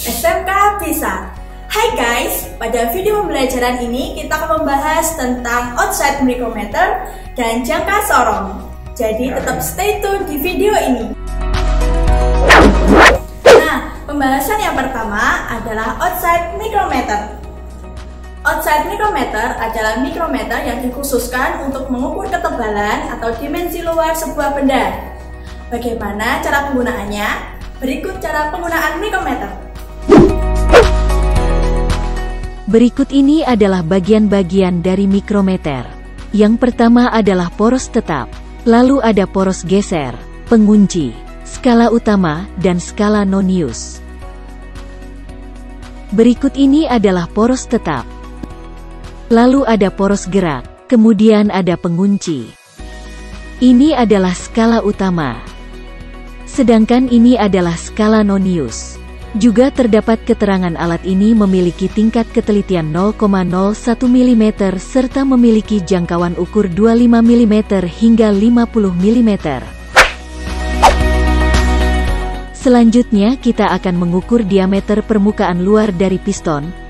SMK Bisa. Hai guys, pada video pembelajaran ini kita akan membahas tentang outside micrometer dan jangka sorong. Jadi tetap stay tune di video ini. Nah, pembahasan yang pertama adalah outside micrometer. Outside micrometer adalah mikrometer yang dikhususkan untuk mengukur ketebalan atau dimensi luar sebuah benda. Bagaimana cara penggunaannya? Berikut cara penggunaan mikrometer. Berikut ini adalah bagian-bagian dari mikrometer. Yang pertama adalah poros tetap, lalu ada poros geser, pengunci, skala utama, dan skala non-use. Berikut ini adalah poros tetap. Lalu ada poros gerak, kemudian ada pengunci. Ini adalah skala utama. Sedangkan ini adalah skala non-use. Juga terdapat keterangan alat ini memiliki tingkat ketelitian 0,01 mm serta memiliki jangkauan ukur 25 mm hingga 50 mm. Selanjutnya kita akan mengukur diameter permukaan luar dari piston.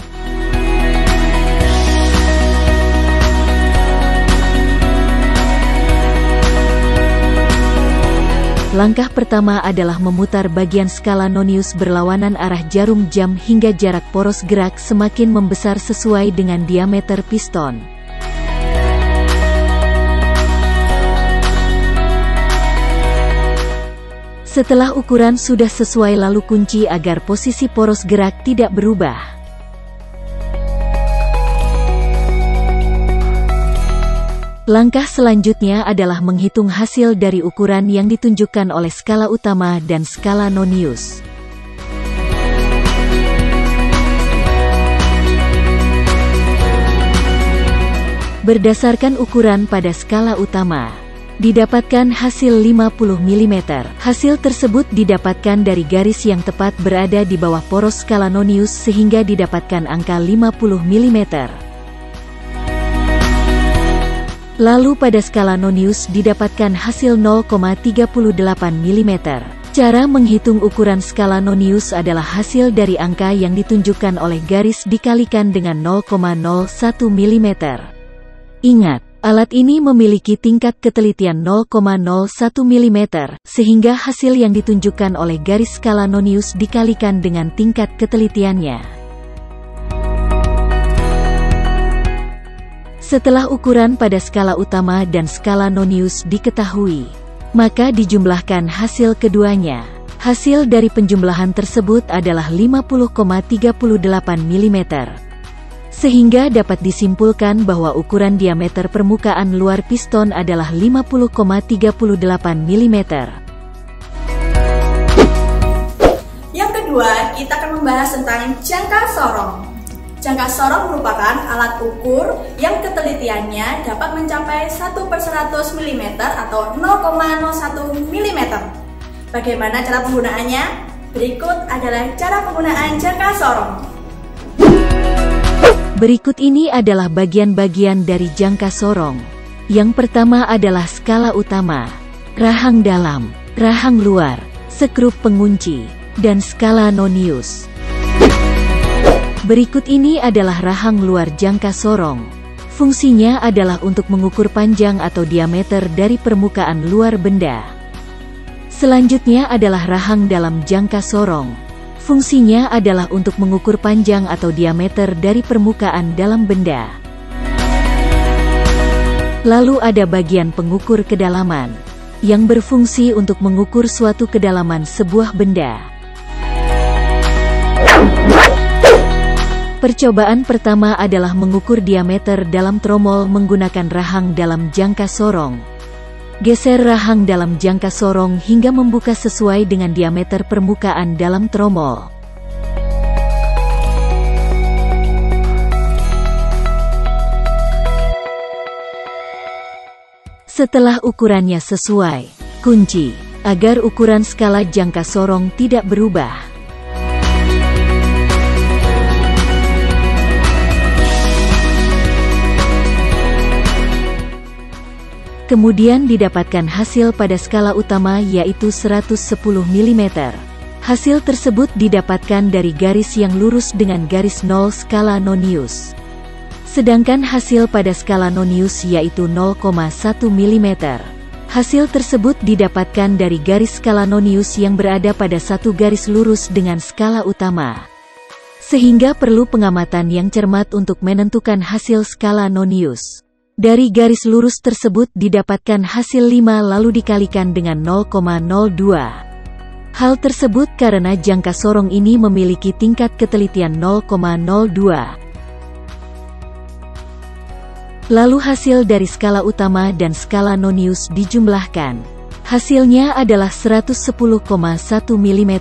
Langkah pertama adalah memutar bagian skala non-use berlawanan arah jarum jam hingga jarak poros gerak semakin membesar sesuai dengan diameter piston. Setelah ukuran sudah sesuai, lalu kunci agar posisi poros gerak tidak berubah. Langkah selanjutnya adalah menghitung hasil dari ukuran yang ditunjukkan oleh skala utama dan skala non-use. Berdasarkan ukuran pada skala utama, didapatkan hasil 50 mm. Hasil tersebut didapatkan dari garis yang tepat berada di bawah poros skala non-use sehingga didapatkan angka 50 mm. Lalu pada skala non-use didapatkan hasil 0,38 mm. Cara menghitung ukuran skala non-use adalah hasil dari angka yang ditunjukkan oleh garis dikalikan dengan 0,01 mm. Ingat, alat ini memiliki tingkat ketelitian 0,01 mm, sehingga hasil yang ditunjukkan oleh garis skala non-use dikalikan dengan tingkat ketelitiannya. Setelah ukuran pada skala utama dan skala non-use diketahui, maka dijumlahkan hasil keduanya. Hasil dari penjumlahan tersebut adalah 50,38 mm. Sehingga dapat disimpulkan bahwa ukuran diameter permukaan luar piston adalah 50,38 mm. Yang kedua, kita akan membahas tentang jangka sorong. Jangka sorong merupakan alat ukur yang ketelitiannya dapat mencapai 1/100 mm atau 0,01 mm. Bagaimana cara penggunaannya? Berikut adalah cara penggunaan jangka sorong. Berikut ini adalah bagian-bagian dari jangka sorong. Yang pertama adalah skala utama, rahang dalam, rahang luar, skrup pengunci, dan skala non-use. Berikut ini adalah rahang luar jangka sorong. Fungsinya adalah untuk mengukur panjang atau diameter dari permukaan luar benda. Selanjutnya adalah rahang dalam jangka sorong. Fungsinya adalah untuk mengukur panjang atau diameter dari permukaan dalam benda. Lalu ada bagian pengukur kedalaman, yang berfungsi untuk mengukur suatu kedalaman sebuah benda. Percobaan pertama adalah mengukur diameter dalam tromol menggunakan rahang dalam jangka sorong. Geser rahang dalam jangka sorong hingga membuka sesuai dengan diameter permukaan dalam tromol. Setelah ukurannya sesuai, kunci agar ukuran skala jangka sorong tidak berubah. Kemudian didapatkan hasil pada skala utama yaitu 110 mm. Hasil tersebut didapatkan dari garis yang lurus dengan garis 0 skala nonius. Sedangkan hasil pada skala nonius yaitu 0,1 mm. Hasil tersebut didapatkan dari garis skala nonius yang berada pada satu garis lurus dengan skala utama. Sehingga perlu pengamatan yang cermat untuk menentukan hasil skala nonius. Dari garis lurus tersebut didapatkan hasil 5 lalu dikalikan dengan 0,02. Hal tersebut karena jangka sorong ini memiliki tingkat ketelitian 0,02. Lalu hasil dari skala utama dan skala nonius dijumlahkan. Hasilnya adalah 110,1 mm.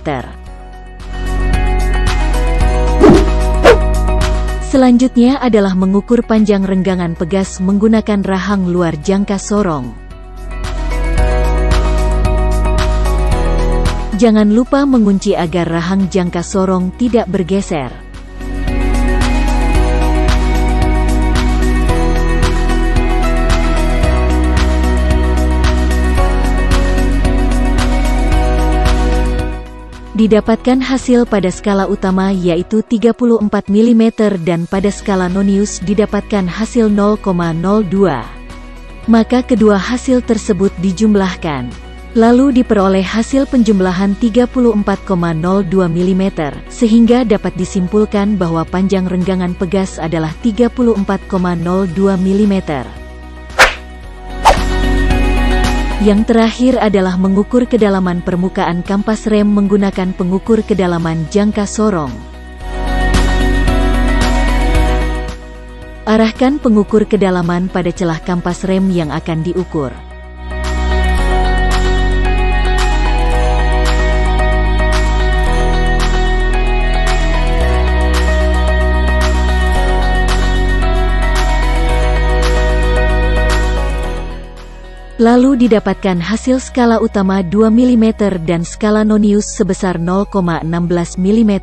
Selanjutnya adalah mengukur panjang renggangan pegas menggunakan rahang luar jangka sorong. Jangan lupa mengunci agar rahang jangka sorong tidak bergeser. Didapatkan hasil pada skala utama yaitu 34 mm dan pada skala nonius didapatkan hasil 0,02. Maka kedua hasil tersebut dijumlahkan. Lalu diperoleh hasil penjumlahan 34,02 mm, sehingga dapat disimpulkan bahwa panjang renggangan pegas adalah 34,02 mm. Yang terakhir adalah mengukur kedalaman permukaan kampas rem menggunakan pengukur kedalaman jangka sorong. Arahkan pengukur kedalaman pada celah kampas rem yang akan diukur. Lalu didapatkan hasil skala utama 2 mm dan skala nonius sebesar 0,16 mm.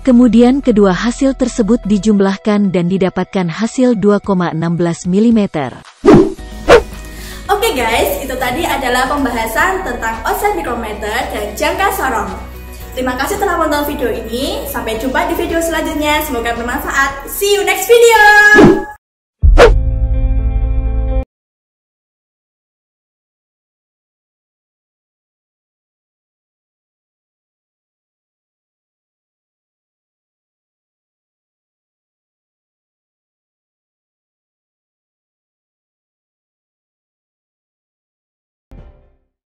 Kemudian kedua hasil tersebut dijumlahkan dan didapatkan hasil 2,16 mm. Oke guys, itu tadi adalah pembahasan tentang offset micrometer dan jangka sorong. Terima kasih telah menonton video ini. Sampai jumpa di video selanjutnya. Semoga bermanfaat. See you next video.